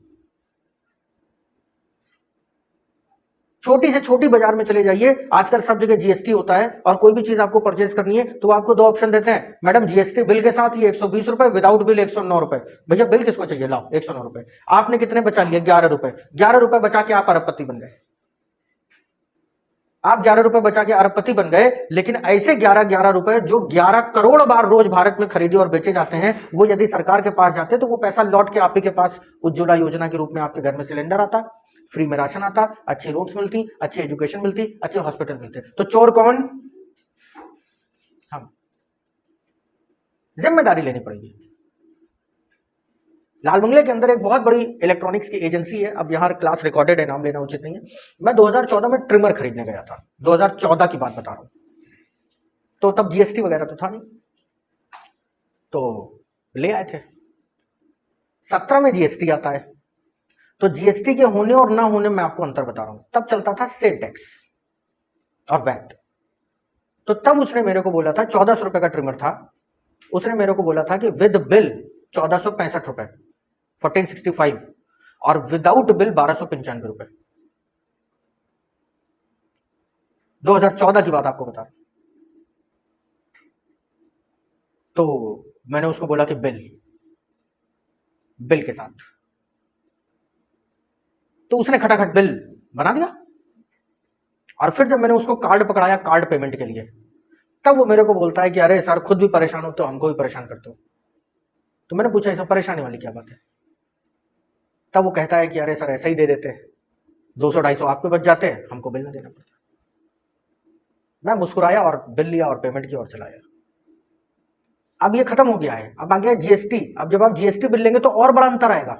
छोटी से छोटी बाजार में चले जाइए, आजकल सब जगह जीएसटी होता है और कोई भी चीज आपको परचेज करनी है तो आपको 2 ऑप्शन देते हैं, मैडम जीएसटी बिल के साथ ही 120 रुपए, विदाउट बिल 109 रुपए। भैया बिल किसको चाहिए, लाओ 109 रुपए। आपने कितने बचा लिए? 11 रुपए। 11 रुपए बचा के आप अरबपति बन गए। आप 11 रुपए बचा के अरबपति बन गए, लेकिन ऐसे 11 रुपए जो 11 करोड़ बार रोज भारत में खरीदे और बेचे जाते हैं, वो यदि सरकार के पास जाते तो वो पैसा लौट के आप ही के पास उज्ज्वला योजना के रूप में आपके घर में सिलेंडर आता, फ्री में राशन आता, अच्छी रोड्स मिलती, अच्छी एजुकेशन मिलती, अच्छे हॉस्पिटल मिलते। तो चोर कौन? हम। जिम्मेदारी लेनी पड़ेगी। लाल बंगले के अंदर एक बहुत बड़ी इलेक्ट्रॉनिक्स की एजेंसी है, अब यहां क्लास रिकॉर्डेड है, नाम लेना उचित नहीं है। मैं 2014 में ट्रिमर खरीदने गया था, 2014 की बात बता रहा हूं, तो तब जीएसटी वगैरह तो था नहीं, तो ले आए थे। 17 में जीएसटी आता है, तो जीएसटी के होने और ना होने में आपको अंतर बता रहा हूं। तब चलता था सेल टैक्स और वैट, तो तब उसने मेरे को बोला था, 1400 रुपए का ट्रिमर था, उसने मेरे को बोला था कि विद बिल 1465 रुपए 1465 और विदाउट बिल 1295 रुपए। 2014 की बात आपको बता रहा हूं। तो मैंने उसको बोला कि बिल के साथ, तो उसने खटाखट बिल बना दिया। और फिर जब मैंने उसको कार्ड पकड़ाया कार्ड पेमेंट के लिए, तब वो मेरे को बोलता है कि अरे सर खुद भी परेशान हो तो हमको भी परेशान करते हो। तो मैंने पूछा इसमें परेशानी वाली क्या बात है? तब वो कहता है कि अरे सर ऐसा ही दे देते, 200-250 आप पे बच जाते, हमको बिल ना देना पड़ता। मैं मुस्कुराया और बिल लिया और पेमेंट की और चलाया। अब ये खत्म हो गया है, अब आ गया जीएसटी। अब जब आप जीएसटी बिल लेंगे तो और बड़ा अंतर आएगा,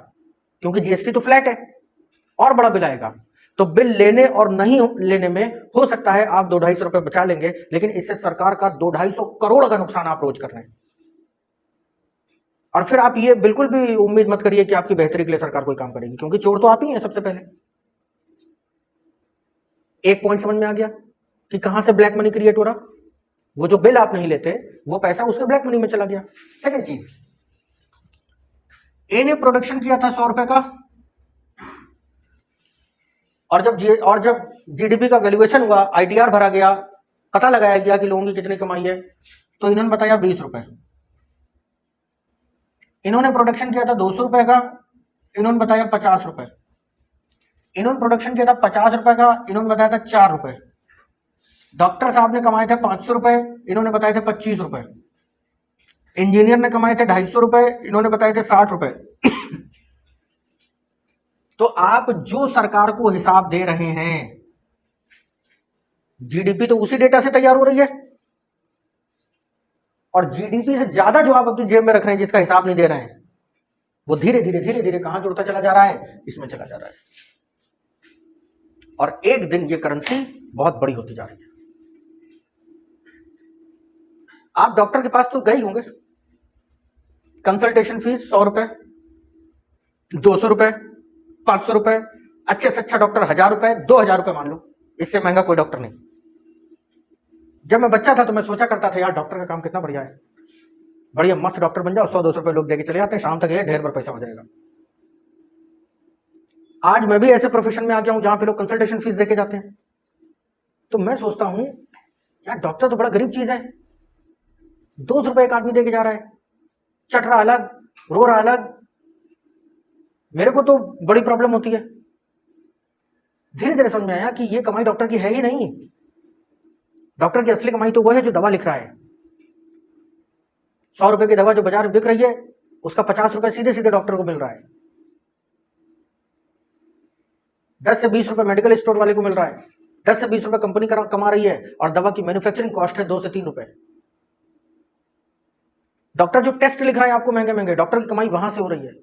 क्योंकि जीएसटी तो फ्लैट है, और बड़ा बिल आएगा। तो बिल लेने और नहीं लेने में हो सकता है आप 200-250 रुपए बचा लेंगे, लेकिन इससे सरकार का 200-250 करोड़ का नुकसान आप रोज कर रहे हैं। और फिर आप ये बिल्कुल भी उम्मीद मत करिए कि आपकी बेहतरी के लिए सरकार कोई काम करेगी, क्योंकि चोर तो आप ही हैं सबसे पहले। एक पॉइंट समझ में आ गया कि कहां से ब्लैक मनी क्रिएट हो रहा? वो जो बिल आप नहीं लेते, वो पैसा उसके ब्लैक मनी में चला गया। सेकंड चीज, ए ने प्रोडक्शन किया था 100 रुपए का, और जब जीडीपी का वैल्यूएशन हुआ, आईटीआर भरा गया, पता लगाया गया कि लोगों की कितनी कमाई है, तो इन्होंने बताया 20 रुपए। इन्होंने प्रोडक्शन किया था 200 रुपए का, इन्होंने बताया 50 रुपए। इन्होंने प्रोडक्शन किया था 50 रुपए का, इन्होंने बताया था 4 रुपए। डॉक्टर साहब ने कमाए थे 500 रुपए, इन्होंने बताए थे 25 रुपए। इंजीनियर ने कमाए थे 250 रुपए, इन्होंने बताए थे 60 रुपए। तो आप जो सरकार को हिसाब दे रहे हैं, जीडीपी तो उसी डेटा से तैयार हो रही है, और जीडीपी से ज्यादा जो आप अपनी जेब में रख रहे हैं, जिसका हिसाब नहीं दे रहे हैं, वो धीरे धीरे कहां जुड़ता चला जा रहा है? इसमें चला जा रहा है। और एक दिन ये करेंसी बहुत बड़ी होती जा रही है। आप डॉक्टर के पास तो गए होंगे, कंसल्टेशन फीस 100 रुपए, 200 रुपए, 500 रुपए, अच्छे से अच्छा डॉक्टर 1000 रुपए, 2000 रुपए मान लो, इससे महंगा कोई डॉक्टर नहीं। जब मैं बच्चा था तो मैं सोचा करता था यार डॉक्टर का काम कितना बढ़िया है, बढ़िया मस्त डॉक्टर बन जाओ, 100-200 रुपए लोग देके चले जाते हैं, शाम तक ये ढेर भर पैसा हो जाएगा। आज मैं भी ऐसे प्रोफेशन में आ गया हूं जहां पे लोग कंसल्टेशन फीस देके जाते हैं। तो मैं सोचता हूं यार डॉक्टर तो बड़ा गरीब चीज है, 200 रुपए एक आदमी देके जा रहा है, चट रहा अलग, रो रहा अलग, मेरे को तो बड़ी प्रॉब्लम होती है। धीरे धीरे समझ में आया कि ये कमाई डॉक्टर की है ही नहीं। डॉक्टर की असली कमाई तो वो है जो दवा लिख रहा है। 100 रुपए की दवा जो बाजार में बिक रही है, उसका 50 रुपए सीधे सीधे डॉक्टर को मिल रहा है, 10 से 20 रुपए मेडिकल स्टोर वाले को मिल रहा है, 10 से 20 रुपए कंपनी कमा रही है, और दवा की मैन्युफैक्चरिंग कॉस्ट है 2 से 3 रुपए। डॉक्टर जो टेस्ट लिख रहा है आपको महंगे महंगे, डॉक्टर की कमाई वहां से हो रही है।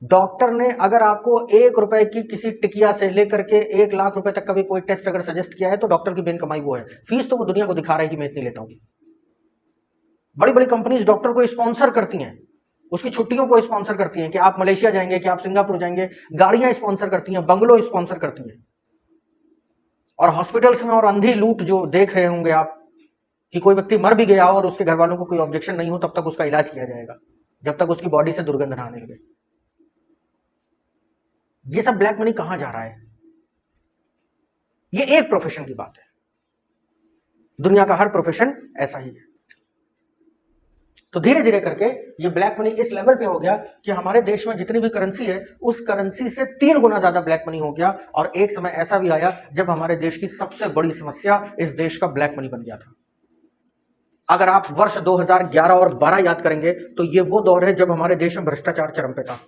डॉक्टर ने अगर आपको 1 रुपए की किसी टिकिया से लेकर के 1 लाख रुपए तक का भी कोई टेस्ट अगर सजेस्ट किया है, तो डॉक्टर की मेन कमाई वो है। फीस तो वो दुनिया को दिखा रहा है कि मैं इतनी लेता हूं। बड़ी बड़ी कंपनीज डॉक्टर को स्पॉन्सर करती हैं, उसकी छुट्टियों को स्पॉन्सर करती हैं कि आप मलेशिया जाएंगे, कि आप सिंगापुर जाएंगे, गाड़ियां स्पॉन्सर करती हैं, बंगलो स्पॉन्सर करती हैं। और हॉस्पिटल्स में और अंधी लूट जो देख रहे होंगे आप, कि कोई व्यक्ति मर भी गया हो और उसके घर वालों को कोई ऑब्जेक्शन नहीं हो, तब तक उसका इलाज किया जाएगा, जब तक उसकी बॉडी से दुर्गंध ना आने लगे। ये सब ब्लैक मनी कहां जा रहा है? ये एक प्रोफेशन की बात है, दुनिया का हर प्रोफेशन ऐसा ही है। तो धीरे धीरे करके ये ब्लैक मनी इस लेवल पे हो गया कि हमारे देश में जितनी भी करेंसी है उस करेंसी से 3 गुना ज्यादा ब्लैक मनी हो गया। और एक समय ऐसा भी आया जब हमारे देश की सबसे बड़ी समस्या इस देश का ब्लैक मनी बन गया था। अगर आप वर्ष 2011 और 12 याद करेंगे तो ये वो दौर है जब हमारे देश में भ्रष्टाचार चरम पे था।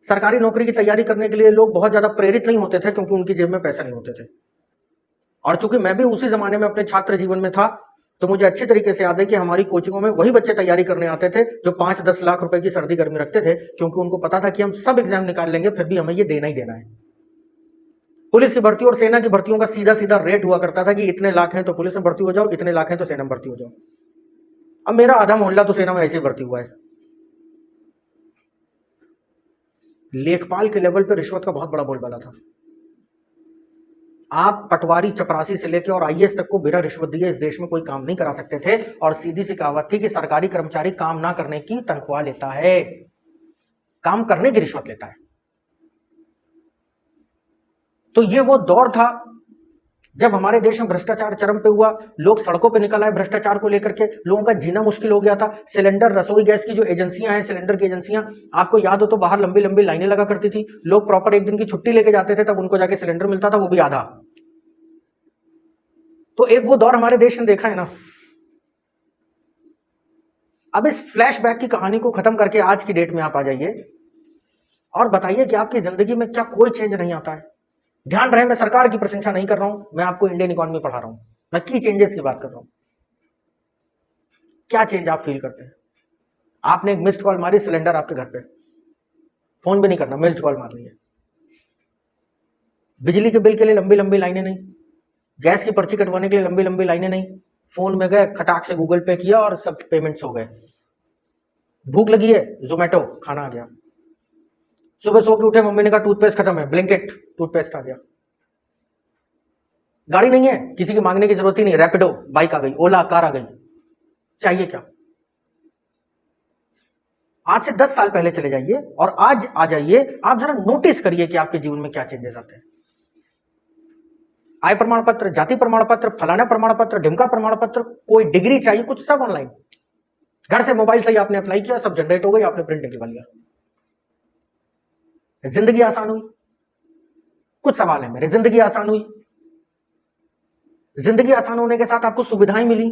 सरकारी नौकरी की तैयारी करने के लिए लोग बहुत ज्यादा प्रेरित नहीं होते थे क्योंकि उनकी जेब में पैसा नहीं होते थे। और चूंकि मैं भी उसी जमाने में अपने छात्र जीवन में था तो मुझे अच्छी तरीके से याद है कि हमारी कोचिंगों में वही बच्चे तैयारी करने आते थे जो 5-10 लाख रुपए की सर्दी गर्मी रखते थे, क्योंकि उनको पता था कि हम सब एग्जाम निकाल लेंगे फिर भी हमें ये देना ही देना है। पुलिस की भर्ती और सेना की भर्तियों का सीधा सीधा रेट हुआ करता था कि इतने लाख हैं तो पुलिस में भर्ती हो जाओ, इतने लाख हैं तो सेना में भर्ती हो जाओ। अब मेरा आधा मोहल्ला तो सेना में ऐसे ही भर्ती हुआ है। लेखपाल के लेवल पर रिश्वत का बहुत बड़ा बोलबाला था। आप पटवारी चपरासी से लेकर और आईएएस तक को बिना रिश्वत दिए इस देश में कोई काम नहीं करा सकते थे। और सीधी सी कहावत थी कि सरकारी कर्मचारी काम ना करने की तनख्वाह लेता है, काम करने की रिश्वत लेता है। तो ये वो दौर था जब हमारे देश में भ्रष्टाचार चरम पे हुआ। लोग सड़कों पे निकल आए भ्रष्टाचार को लेकर के, लोगों का जीना मुश्किल हो गया था। सिलेंडर रसोई गैस की जो एजेंसियां हैं, सिलेंडर की एजेंसियां, आपको याद हो तो बाहर लंबी लंबी लाइनें लगा करती थी। लोग प्रॉपर एक दिन की छुट्टी लेके जाते थे तब उनको जाके सिलेंडर मिलता था, वो भी आधा। तो एक वो दौर हमारे देश ने देखा है ना। अब इस फ्लैशबैक की कहानी को खत्म करके आज की डेट में आप आ जाइए और बताइए कि आपकी जिंदगी में क्या कोई चेंज नहीं आता है। ध्यान रहे, मैं सरकार की प्रशंसा नहीं कर रहा हूं, मैं आपको इंडियन इकोनॉमी पढ़ा रहा हूं, मैं की चेंजेस की बात कर रहा हूं। क्या चेंज आप फील करते हैं? आपने एक मिस्ड कॉल मारी, सिलेंडर आपके घर पे, फोन भी नहीं करना, मिस्ड कॉल मारनी है। बिजली के बिल के लिए लंबी लंबी लाइनें नहीं, गैस की पर्ची कटवाने के लिए लंबी लंबी लाइनें नहीं, फोन में गए खटाक से गूगल पे किया और सब पेमेंट्स हो गए। भूख लगी है, जोमेटो खाना आ गया। सुबह सो के उठे, मम्मी ने कहा टूथपेस्ट खत्म है, ब्लिंकिट टूथपेस्ट आ गया। गाड़ी नहीं है, किसी की मांगने की जरूरत ही नहीं, रैपिडो बाइक आ गई, ओला कार आ गई। चाहिए क्या? आज से 10 साल पहले चले जाइए और आज आ जाइए, आप जरा नोटिस करिए कि आपके जीवन में क्या चेंजेस आते हैं। आय प्रमाण पत्र, जाति प्रमाण पत्र, फलाना प्रमाण पत्र, ढिमका प्रमाण पत्र, कोई डिग्री चाहिए, कुछ सब ऑनलाइन। घर से मोबाइल से ही आपने अप्लाई किया, सब जनरेट हो गई, आपने प्रिंट निकलवा लिया। जिंदगी आसान हुई। कुछ सवाल है मेरे, जिंदगी आसान हुई। जिंदगी आसान होने के साथ आपको सुविधाएं मिली,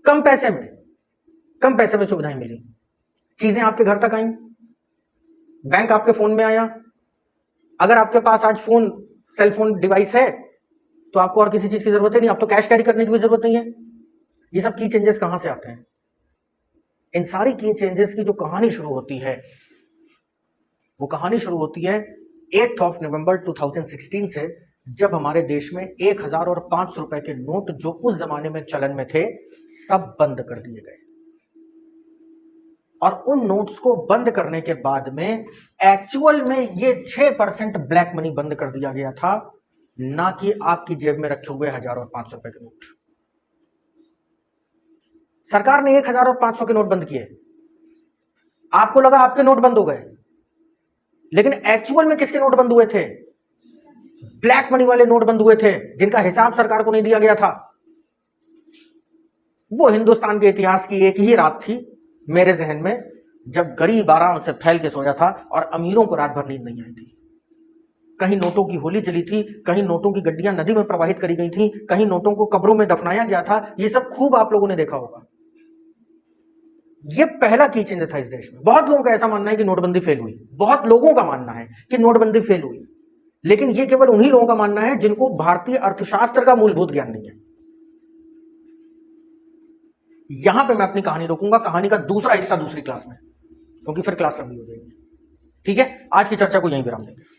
कम पैसे में सुविधाएं मिली। चीजें आपके घर तक आई, बैंक आपके फोन में आया। अगर आपके पास आज फोन, सेल फोन डिवाइस है तो आपको और किसी चीज की जरूरत ही नहीं, आप तो कैश कैरी करने की भी जरूरत नहीं है। ये सब की चेंजेस कहां से आते हैं? इन सारी की चेंजेस की जो कहानी शुरू होती है वो कहानी शुरू होती है 8 नवंबर 2016 से, जब हमारे देश में 1000 और 500 रुपए के नोट जो उस जमाने में चलन में थे सब बंद कर दिए गए। और उन नोट्स को बंद करने के बाद में एक्चुअल में ये 6% ब्लैक मनी बंद कर दिया गया था, ना कि आपकी जेब में रखे हुए 1000 और 500 रुपए के नोट। सरकार ने 1000 और 500 के नोट बंद किए, आपको लगा आपके नोट बंद हो गए, लेकिन एक्चुअल में किसके नोट बंद हुए थे? ब्लैक मनी वाले नोट बंद हुए थे, जिनका हिसाब सरकार को नहीं दिया गया था। वो हिंदुस्तान के इतिहास की एक ही रात थी मेरे जहन में, जब गरीब आराम से फैल के सोया था और अमीरों को रात भर नींद नहीं आई थी। कहीं नोटों की होली चली थी, कहीं नोटों की गड्डियां नदी में प्रवाहित करी गई थी, कहीं नोटों को कब्रों में दफनाया गया था। ये सब खूब आप लोगों ने देखा होगा। ये पहला की चेंज था इस देश में। बहुत लोगों का ऐसा मानना है कि नोटबंदी फेल हुई, बहुत लोगों का मानना है कि नोटबंदी फेल हुई, लेकिन ये केवल उन्हीं लोगों का मानना है जिनको भारतीय अर्थशास्त्र का मूलभूत ज्ञान नहीं है। यहां पे मैं अपनी कहानी रोकूंगा, कहानी का दूसरा हिस्सा दूसरी क्लास में, क्योंकि फिर क्लास लंबी हो जाएगी। ठीक है, आज की चर्चा को यहीं विराम देंगे।